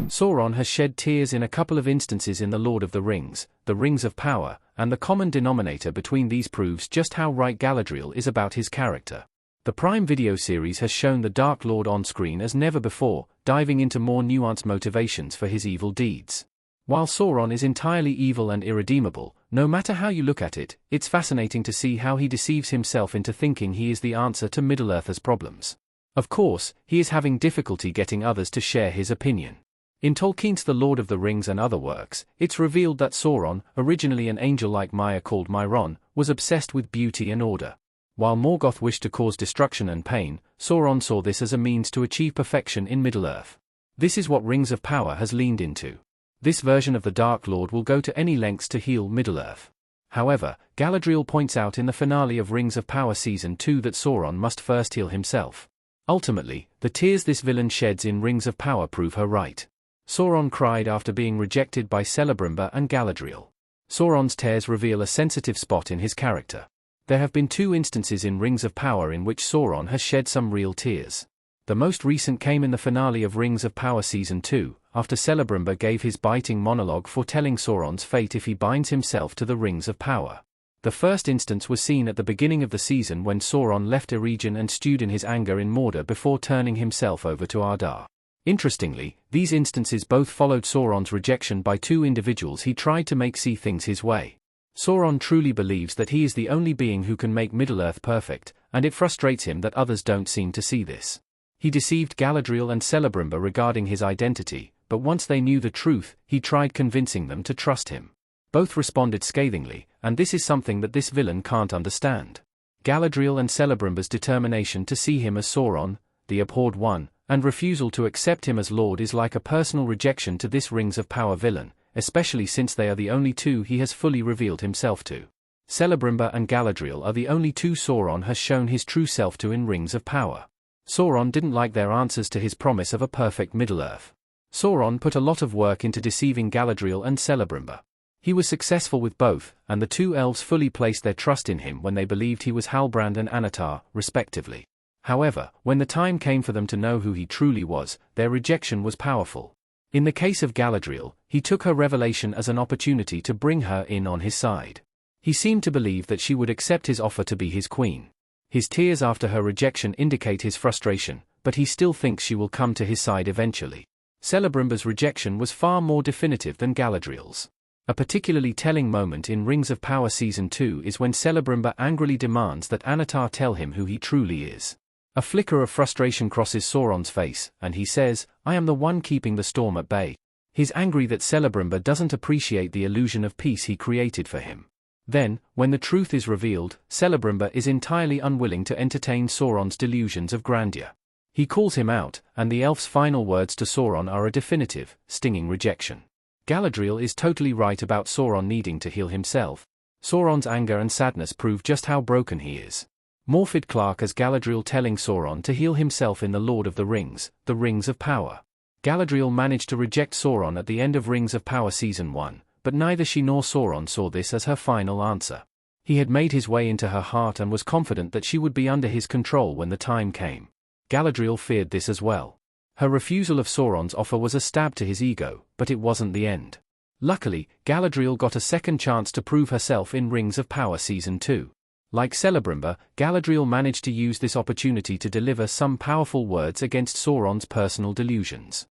Sauron has shed tears in a couple of instances in The Lord of the Rings of Power, and the common denominator between these proves just how right Galadriel is about his character. The Prime Video series has shown the Dark Lord on screen as never before, diving into more nuanced motivations for his evil deeds. While Sauron is entirely evil and irredeemable, no matter how you look at it, it's fascinating to see how he deceives himself into thinking he is the answer to Middle-earthers' problems. Of course, he is having difficulty getting others to share his opinion. In Tolkien's The Lord of the Rings and other works, it's revealed that Sauron, originally an angel like Maya called Myron, was obsessed with beauty and order. While Morgoth wished to cause destruction and pain, Sauron saw this as a means to achieve perfection in Middle-earth. This is what Rings of Power has leaned into. This version of the Dark Lord will go to any lengths to heal Middle-earth. However, Galadriel points out in the finale of Rings of Power Season 2 that Sauron must first heal himself. Ultimately, the tears this villain sheds in Rings of Power prove her right. Sauron cried after being rejected by Celebrimbor and Galadriel. Sauron's tears reveal a sensitive spot in his character. There have been 2 instances in Rings of Power in which Sauron has shed some real tears. The most recent came in the finale of Rings of Power Season 2, after Celebrimbor gave his biting monologue foretelling Sauron's fate if he binds himself to the Rings of Power. The first instance was seen at the beginning of the season when Sauron left Eregion and stewed in his anger in Mordor before turning himself over to Ardar. Interestingly, these instances both followed Sauron's rejection by 2 individuals he tried to make see things his way. Sauron truly believes that he is the only being who can make Middle-earth perfect, and it frustrates him that others don't seem to see this. He deceived Galadriel and Celebrimbor regarding his identity, but once they knew the truth, he tried convincing them to trust him. Both responded scathingly, and this is something that this villain can't understand. Galadriel and Celebrimbor's determination to see him as Sauron, the abhorred one, and refusal to accept him as Lord is like a personal rejection to this Rings of Power villain, especially since they are the only 2 he has fully revealed himself to. Celebrimbor and Galadriel are the only 2 Sauron has shown his true self to in Rings of Power. Sauron didn't like their answers to his promise of a perfect Middle-earth. Sauron put a lot of work into deceiving Galadriel and Celebrimbor. He was successful with both, and the 2 elves fully placed their trust in him when they believed he was Halbrand and Anatar, respectively. However, when the time came for them to know who he truly was, their rejection was powerful. In the case of Galadriel, he took her revelation as an opportunity to bring her in on his side. He seemed to believe that she would accept his offer to be his queen. His tears after her rejection indicate his frustration, but he still thinks she will come to his side eventually. Celebrimbor's rejection was far more definitive than Galadriel's. A particularly telling moment in Rings of Power Season 2 is when Celebrimbor angrily demands that Anatar tell him who he truly is. A flicker of frustration crosses Sauron's face, and he says, "I am the one keeping the storm at bay." He's angry that Celebrimbor doesn't appreciate the illusion of peace he created for him. Then, when the truth is revealed, Celebrimbor is entirely unwilling to entertain Sauron's delusions of grandeur. He calls him out, and the elf's final words to Sauron are a definitive, stinging rejection. Galadriel is totally right about Sauron needing to heal himself. Sauron's anger and sadness prove just how broken he is. Morfydd Clark as Galadriel telling Sauron to heal himself in The Lord of the Rings of Power. Galadriel managed to reject Sauron at the end of Rings of Power Season 1, but neither she nor Sauron saw this as her final answer. He had made his way into her heart and was confident that she would be under his control when the time came. Galadriel feared this as well. Her refusal of Sauron's offer was a stab to his ego, but it wasn't the end. Luckily, Galadriel got a second chance to prove herself in Rings of Power Season 2. Like Celebrimbor, Galadriel managed to use this opportunity to deliver some powerful words against Sauron's personal delusions.